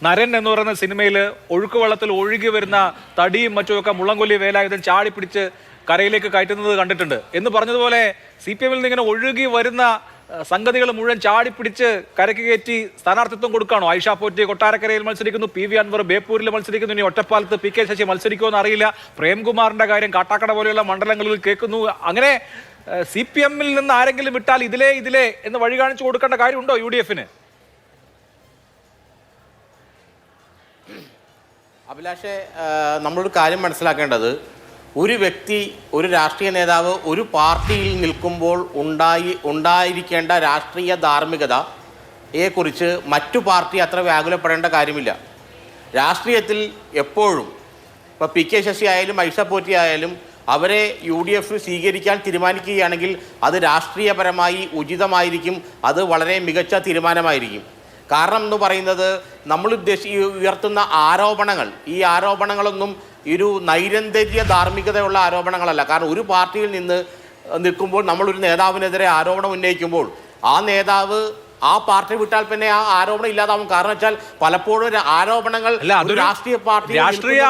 നരൻ എന്ന് പറയുന്ന സിനിമയിൽ ഒഴുക്കുവെള്ളത്തിൽ ഒഴുകി വരുന്ന തടിയും മറ്റുമൊക്കെ മുള്ളംകൊല്ലി വേലായുധൻ ചാടി പിടിച്ച് കരയിലേക്ക് കയറ്റുന്നത് കണ്ടിട്ടുണ്ട് എന്ന് പറഞ്ഞതുപോലെ CPM-ൽ നിന്ന് ഇങ്ങനെ ഒഴുകി വരുന്ന സംഗതികൾ മുഴുവൻ ചാടിപ്പിടിച്ച് കരയ്ക്ക് കയറ്റി സ്ഥാനാർത്ഥിത്വം കൊടുക്കുകയാണോ? ആയിഷ പോറ്റി കൊട്ടാരക്കരയിൽ മത്സരിക്കുന്നു, PV അൻവർ ബേപ്പൂരിൽ മത്സരിക്കുന്നു, ഇനി ഒറ്റപ്പാലത്ത് PK ശശി മത്സരിക്കുമെന്ന് അറിയില്ല, പ്രേംകുമാറിന്റെ കാര്യം കാട്ടാക്കട പോലെയുള്ള മണ്ഡലങ്ങളിൽ കേൾക്കുന്നു. അങ്ങനെ CPM-ൽ നിന്ന് ആരെങ്കിലും വിട്ടാൽ ഇതിലേ എന്ന് വഴി കാണിച്ചു കൊടുക്കേണ്ട കാര്യമുണ്ടോ UDF-ന്? അഭിലാഷേ, നമ്മളൊരു കാര്യം മനസ്സിലാക്കേണ്ടത്, ഒരു വ്യക്തി, ഒരു രാഷ്ട്രീയ നേതാവ് ഒരു പാർട്ടിയിൽ നിൽക്കുമ്പോൾ ഉണ്ടായിരിക്കേണ്ട രാഷ്ട്രീയ ധാർമ്മികതയെക്കുറിച്ച് മറ്റു പാർട്ടി അത്ര വ്യാകുലപ്പെടേണ്ട കാര്യമില്ല. രാഷ്ട്രീയത്തിൽ എപ്പോഴും ഇപ്പോൾ PK ശശി ആയാലും ആയിഷ പോറ്റി ആയാലും അവരെ UDF സ്വീകരിക്കാൻ തീരുമാനിക്കുകയാണെങ്കിൽ അത് രാഷ്ട്രീയപരമായി ഉചിതമായിരിക്കും, അത് വളരെ മികച്ച തീരുമാനമായിരിക്കും. കാരണം എന്ന് പറയുന്നത്, നമ്മൾ ഉയർത്തുന്ന ആരോപണങ്ങൾ, ഈ ആരോപണങ്ങളൊന്നും ഒരു നൈരന്തര്യ ധാർമ്മികതയുള്ള ആരോപണങ്ങളല്ല. കാരണം ഒരു പാർട്ടിയിൽ നിൽക്കുമ്പോൾ നമ്മളൊരു നേതാവിനെതിരെ ആരോപണം ഉന്നയിക്കുമ്പോൾ ആ നേതാവ് ആ പാർട്ടി വിട്ടാൽ പിന്നെ ആ ആരോപണം ഇല്ലാതാവും. കാരണം വെച്ചാൽ പലപ്പോഴും ആരോപണങ്ങൾ രാഷ്ട്രീയ പാർട്ടി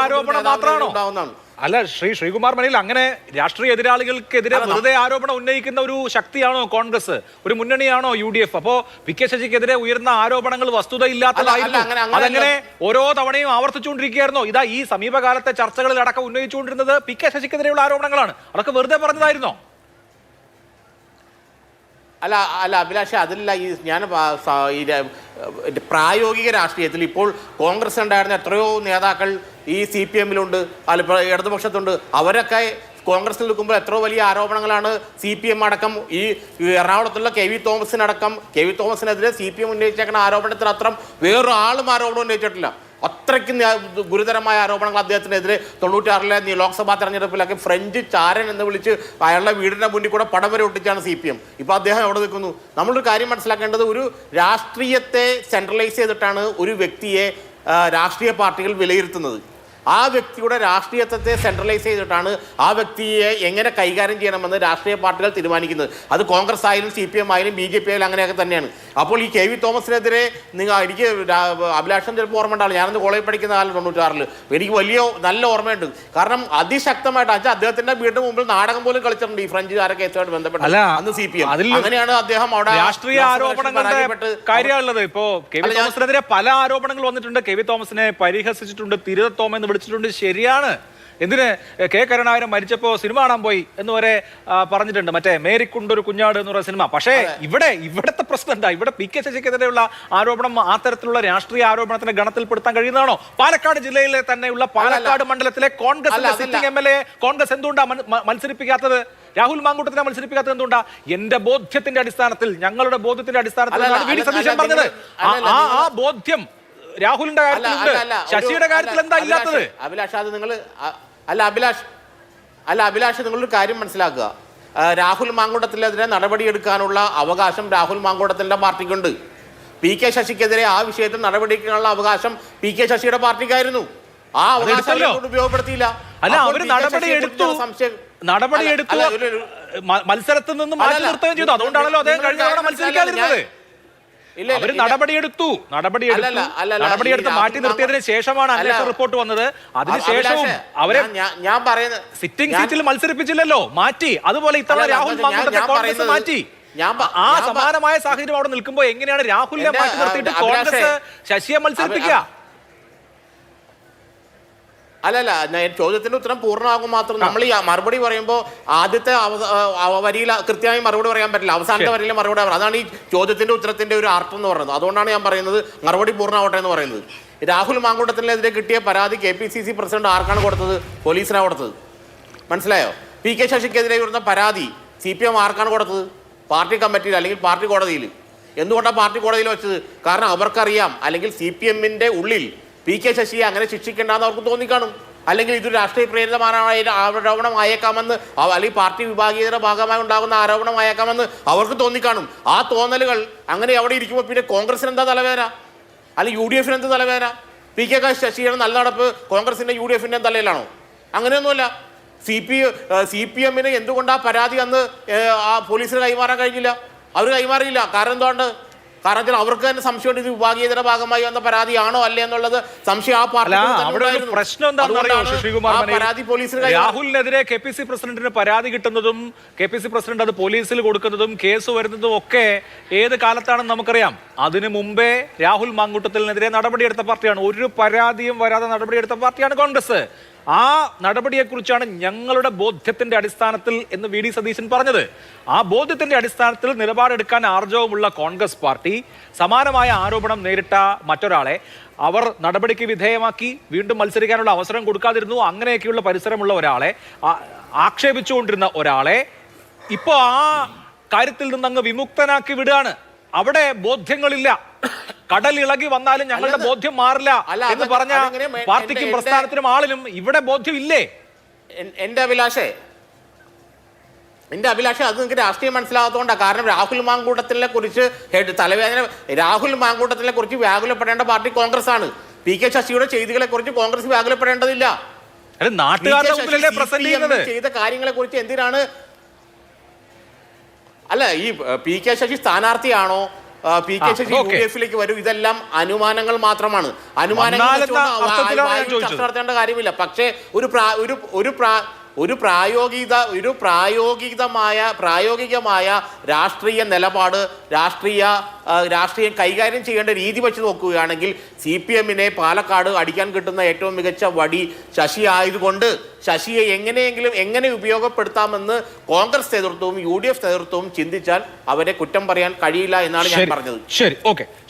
ആരോപണം മാത്രമാണോ ഉണ്ടാവുന്നതാണ്. അല്ല, ശ്രീകുമാർ മണിയിൽ അങ്ങനെ രാഷ്ട്രീയ എതിരാളികൾക്കെതിരെ വെറുതെ ആരോപണം ഉന്നയിക്കുന്ന ഒരു ശക്തിയാണോ കോൺഗ്രസ്, ഒരു മുന്നണിയാണോ UDF? അപ്പോ PK ശശിക്കെതിരെ ഉയർന്ന ആരോപണങ്ങൾ വസ്തുതയില്ലാത്തതായിരുന്നു, അതങ്ങനെ ഓരോ തവണയും ആവർത്തിച്ചുകൊണ്ടിരിക്കുകയായിരുന്നോ? ഇതാ ഈ സമീപകാലത്തെ ചർച്ചകളിൽ അടക്കം ഉന്നയിച്ചുകൊണ്ടിരുന്നത് PK ശശിക്കെതിരെയുള്ള ആരോപണങ്ങളാണ്. അതൊക്കെ വെറുതെ പറഞ്ഞതായിരുന്നോ? അല്ല അഭിലാഷ, അതില്ല. ഞാൻ പ്രായോഗിക രാഷ്ട്രീയത്തിൽ ഇപ്പോൾ കോൺഗ്രസ് ഉണ്ടായിരുന്ന എത്രയോ നേതാക്കൾ ഈ CPM-ലുണ്ട്, അല്ല ഇടതുപക്ഷത്തുണ്ട്. അവരൊക്കെ കോൺഗ്രസിൽ നിൽക്കുമ്പോൾ എത്രയോ വലിയ ആരോപണങ്ങളാണ് CPM അടക്കം, ഈ എറണാകുളത്തുള്ള KV തോമസിനെതിരെ CPM ഉന്നയിച്ചേക്കുന്ന ആരോപണത്തിന് അത്രം വേറൊരാളും ആരോപണം ഉന്നയിച്ചിട്ടില്ല. അത്രയ്ക്ക് ഗുരുതരമായ ആരോപണങ്ങൾ അദ്ദേഹത്തിനെതിരെ 96-ലെ ലോക്സഭാ തെരഞ്ഞെടുപ്പിലൊക്കെ ഫ്രഞ്ച് ചാരൻ എന്ന് വിളിച്ച് അയാളുടെ വീടിൻ്റെ മുന്നിൽ കൂടെ പടം വരെ ഒട്ടിച്ചാണ് CPM. ഇപ്പോൾ അദ്ദേഹം എവിടെ നിൽക്കുന്നു? നമ്മളൊരു കാര്യം മനസ്സിലാക്കേണ്ടത്, ഒരു രാഷ്ട്രീയത്തെ സെൻട്രലൈസ് ചെയ്തിട്ടാണ് ഒരു വ്യക്തിയെ രാഷ്ട്രീയ പാർട്ടികൾ വിലയിരുത്തുന്നത്. ആ വ്യക്തിയുടെ രാഷ്ട്രീയത്തെ സെൻട്രലൈസ് ചെയ്തിട്ടാണ് ആ വ്യക്തിയെ എങ്ങനെ കൈകാര്യം ചെയ്യണമെന്ന് രാഷ്ട്രീയ പാർട്ടികൾ തീരുമാനിക്കുന്നത്. അത് കോൺഗ്രസ് ആയാലും CPM ആയാലും BJP ആയാലും അങ്ങനെയൊക്കെ തന്നെയാണ്. അപ്പോൾ ഈ KV തോമസിനെതിരെ എനിക്ക് അഭിലാഷം ചിലപ്പോൾ ഓർമ്മ ഉണ്ടാവില്ല, ഞാനന്ന് കോളേജിൽ പഠിക്കുന്ന കാലം 96-ൽ എനിക്ക് നല്ല ഓർമ്മയുണ്ട്. കാരണം അതിശക്തമായിട്ട് അദ്ദേഹത്തിന്റെ വീടിന് മുമ്പിൽ നാടകം പോലും കളിച്ചിട്ടുണ്ട് ഈ ഫ്രഞ്ചുകാരെ കേസുമായിട്ട് ബന്ധപ്പെട്ട് അന്ന് CPM. അങ്ങനെയാണ് അദ്ദേഹം അവിടെ രാഷ്ട്രീയ ആരോപണങ്ങളുടെ കാര്യമുള്ളത്. ഇപ്പോ KV തോമസിനെതിരെ പല ആരോപണങ്ങൾ വന്നിട്ടുണ്ട്. KV തോമസിനെ പരിഹസിച്ചിട്ടുണ്ട്, തിരുതത്തോം എന്ന് വിളിച്ചിട്ടുണ്ട്. ശരിയാണ്. എന്തിന് K. കരുണാകരൻ മരിച്ചപ്പോ സിനിമ കാണാൻ പോയി എന്ന് വരെ പറഞ്ഞിട്ടുണ്ട്, മറ്റേ മേരിക്കുണ്ടൊരു കുഞ്ഞാട് എന്ന് പറയുന്ന സിനിമ. പക്ഷേ ഇവിടത്തെ പ്രശ്നം എന്താ? ഇവിടെ PK ശശിക്കെതിരെയുള്ള ആരോപണം ആ തരത്തിലുള്ള രാഷ്ട്രീയ ആരോപണത്തിന്റെ ഗണത്തിൽപ്പെടുത്താൻ കഴിയുന്നതാണോ? പാലക്കാട് ജില്ലയിലെ തന്നെയുള്ള പാലക്കാട് മണ്ഡലത്തിലെ കോൺഗ്രസിന്റെ സിറ്റിംഗ് MLA കോൺഗ്രസ് എന്തുകൊണ്ടാ മത്സരിപ്പിക്കാത്തത്? രാഹുൽ മാങ്കൂട്ടത്തിനെ മത്സരിപ്പിക്കാത്തത് എന്തുകൊണ്ടാ? എന്റെ ബോധ്യത്തിന്റെ അടിസ്ഥാനത്തിൽ, ഞങ്ങളുടെ ബോധ്യത്തിന്റെ അടിസ്ഥാനത്തിലാണ് VD സതീശൻ പറഞ്ഞത്. ആ ബോധ്യം രാഹുലിന്റെ കാര്യത്തിലുണ്ട്, ശശിയുടെ കാര്യത്തിൽ എന്താ ഇല്ലാത്തത്? അഭിലാഷ്, അത് നിങ്ങൾ അഭിലാഷ് നിങ്ങളൊരു കാര്യം മനസ്സിലാക്കുക. രാഹുൽ മാങ്കൂട്ടത്തിനെതിരെ നടപടിയെടുക്കാനുള്ള അവകാശം രാഹുൽ മാങ്കൂട്ടത്തിന്റെ പാർട്ടിക്കുണ്ട്. PK ശശിക്കെതിരെ ആ വിഷയത്തിൽ നടപടിയെടുക്കാനുള്ള അവകാശം PK ശശിയുടെ പാർട്ടിക്കായിരുന്നു. ആ അവകാശം ഉപയോഗപ്പെടുത്തിയില്ല. അല്ല, അവര് നടപടിയെടുത്തു, മത്സരത്തിൽ നിന്ന് മാറ്റി നിർത്തുകയും ചെയ്തു. അതുകൊണ്ടാണല്ലോ അദ്ദേഹം കഴിഞ്ഞ തവണ മത്സരിക്കാതിരുന്നത്. അവര് നടപടിയെടുത്ത് മാറ്റി നിർത്തിയതിനു ശേഷമാണ് അന്വേഷണ റിപ്പോർട്ട് വന്നത്. അതിനുശേഷവും അവരെ ഞാൻ പറയുന്നത് സിറ്റിംഗ് സീറ്റിൽ മത്സരിപ്പിച്ചില്ലല്ലോ, മാറ്റി. അതുപോലെ ഇത്തവണ രാഹുൽ മാങ്കൂട്ടത്തെ കോൺഗ്രസ് മാറ്റി. ആ സമാനമായ സാഹചര്യം അവിടെ നിൽക്കുമ്പോൾ എങ്ങനെയാണ് രാഹുലിനെ മാറ്റി നിർത്തിയിട്ട് കോൺഗ്രസ് ശശിയെ മത്സരിപ്പിക്കുക? അല്ലല്ല, ചോദ്യത്തിന്റെ ഉത്തരം പൂർണ്ണമാകും മാത്രം. നമ്മൾ ഈ മറുപടി പറയുമ്പോൾ ആദ്യത്തെ വരിയിൽ കൃത്യമായി മറുപടി പറയാൻ പറ്റില്ല, അവസാനത്തെ വരിയിൽ മറുപടി പറയാം. അതാണ് ഈ ചോദ്യത്തിന്റെ ഉത്തരത്തിന്റെ ഒരു അർത്ഥം എന്ന് പറയുന്നത്. അതുകൊണ്ടാണ് ഞാൻ പറയുന്നത് മറുപടി പൂർണ്ണമാവട്ടെ എന്ന് പറയുന്നത്. രാഹുൽ മാങ്കൂട്ടത്തിനെതിരെ കിട്ടിയ പരാതി KPCC പ്രസിഡന്റ് ആർക്കാണ് കൊടുത്തത്? പോലീസിനാണ് കൊടുത്തത്. മനസ്സിലായോ? PK ശശിക്കെതിരെ വരുന്ന പരാതി CPM ആർക്കാണ് കൊടുത്തത്? പാർട്ടി കമ്മിറ്റിയിൽ അല്ലെങ്കിൽ പാർട്ടി കോടതിയിൽ. എന്തുകൊണ്ടാണ് പാർട്ടി കോടതിയിൽ വെച്ചത്? കാരണം അവർക്കറിയാം, അല്ലെങ്കിൽ CPM-ന്റെ ഉള്ളിൽ PK ശശിയെ അങ്ങനെ ശിക്ഷിക്കേണ്ടെന്ന് അവർക്ക് തോന്നിക്കാണും. അല്ലെങ്കിൽ ഇതൊരു രാഷ്ട്രീയ പ്രേരിതമായ ആരോപണമായേക്കാമെന്ന്, അല്ലെങ്കിൽ പാർട്ടി വിഭാഗീയതയുടെ ഭാഗമായി ഉണ്ടാകുന്ന ആരോപണമായേക്കാമെന്ന് അവർക്ക് തോന്നിക്കാണും. ആ തോന്നലുകൾ അങ്ങനെ അവിടെ ഇരിക്കുമ്പോൾ പിന്നെ കോൺഗ്രസിന് എന്താ തലവേദന, അല്ലെങ്കിൽ UDF-ന് എന്താ തലവേദന? PK ശശിയുടെ നല്ല നടപ്പ് കോൺഗ്രസിന്റെ UDF-ന്റെ തലയിലാണോ? അങ്ങനെയൊന്നുമല്ല. CPM-ന് എന്തുകൊണ്ട് ആ പരാതി അന്ന് ആ പോലീസിന് കൈമാറാൻ കഴിഞ്ഞില്ല? അവർ കൈമാറിയില്ല. കാരണം എന്തുകൊണ്ട്? കാരണം വെച്ചാൽ അവർക്ക് തന്നെ സംശയമുണ്ട് ഇത് വിഭാഗീയതയുടെ ഭാഗമായി വന്ന പരാതിയാണോ അല്ലേ എന്നുള്ളത് സംശയം ആ അല്ല, അവിടെ ഒരു പ്രശ്നം എന്താണെന്ന് അറിയോ ശ്രീകുമാർ മനയിൽ? പരാതി പോലീസിന് രാഹുലിനെതിരെ KPC പ്രസിഡന്റിന് പരാതി കിട്ടുന്നതും KPC പ്രസിഡന്റ് അത് പോലീസിൽ കൊടുക്കുന്നതും കേസ് വരുന്നതും ഒക്കെ ഏത് കാലത്താണെന്ന് നമുക്കറിയാം. അതിനു മുമ്പേ രാഹുൽ മാങ്കൂട്ടത്തിനെതിരെ നടപടിയെടുത്ത പാർട്ടിയാണ്. ഒരു പരാതിയും വരാതെ നടപടിയെടുത്ത പാർട്ടിയാണ് കോൺഗ്രസ്. ആ നടപടിയെക്കുറിച്ചാണ് ഞങ്ങളുടെ ബോധ്യത്തിന്റെ അടിസ്ഥാനത്തിൽ എന്ന് VD സതീശൻ പറഞ്ഞത്. ആ ബോധ്യത്തിന്റെ അടിസ്ഥാനത്തിൽ നിലപാടെടുക്കാൻ ആർജവമുള്ള കോൺഗ്രസ് പാർട്ടി സമാനമായ ആരോപണം നേരിട്ട മറ്റൊരാളെ അവർ നടപടിക്ക് വിധേയമാക്കി വീണ്ടും മത്സരിക്കാനുള്ള അവസരം കൊടുക്കാതിരുന്നു. അങ്ങനെയൊക്കെയുള്ള പരിസരമുള്ള ഒരാളെ ആക്ഷേപിച്ചുകൊണ്ടിരുന്ന ഒരാളെ ഇപ്പോൾ ആ കാര്യത്തിൽ നിന്ന് അങ്ങ് വിമുക്തനാക്കി വിടുകയാണ്. അവിടെ ബോധ്യങ്ങളില്ല. കടൽ ഇളകി വന്നാലും ഞങ്ങളുടെ ബോധ്യം മാറില്ല എന്ന് പറഞ്ഞ പാർട്ടിക്കും പ്രസ്ഥാനത്തിനും ആളിനും ഇവിടെ ബോധ്യമില്ലേ? എന്റെ അഭിലാഷേ അത് നിങ്ങൾക്ക് രാഷ്ട്രീയം മനസ്സിലാകാത്തതുകൊണ്ടാണ്. കാരണം രാഹുൽ മാങ്കൂട്ടത്തിനെ കുറിച്ച് രാഹുൽ മാങ്കൂട്ടത്തിനെ കുറിച്ച് വ്യാകുലപ്പെടേണ്ട പാർട്ടി കോൺഗ്രസ് ആണ്. PK ശശിയുടെ ചെയ്തികളെ കുറിച്ച് കോൺഗ്രസ് വ്യാകുലപ്പെടേണ്ടതില്ല. നാട്ടുകാരുടെ മുമ്പിലല്ലേ പ്രസന്റ് ചെയ്യുന്നത്? ചെയ്ത കാര്യങ്ങളെ കുറിച്ച് എന്തിനാണ്? അല്ല, ഈ PK ശശി സ്ഥാനാർത്ഥിയാണോ, PK ശശി UDF-ലേക്ക് വരും, ഇതെല്ലാം അനുമാനങ്ങൾ മാത്രമാണ്. അനുമാനങ്ങൾ ചർച്ച നടത്തേണ്ട കാര്യമില്ല. പക്ഷേ ഒരു പ്രായോഗികമായ രാഷ്ട്രീയ നിലപാട്, രാഷ്ട്രീയം കൈകാര്യം ചെയ്യേണ്ട രീതി വെച്ച് നോക്കുകയാണെങ്കിൽ CPM-നെ പാലക്കാട് അടിക്കാൻ കിട്ടുന്ന ഏറ്റവും മികച്ച വടി ശശി ആയതുകൊണ്ട് ശശിയെ എങ്ങനെ ഉപയോഗപ്പെടുത്താമെന്ന് കോൺഗ്രസ് നേതൃത്വവും UDF നേതൃത്വവും ചിന്തിച്ചാൽ അവരെ കുറ്റം പറയാൻ കഴിയില്ല എന്നാണ് ഞാൻ പറഞ്ഞത്. ശരി, ഓക്കെ.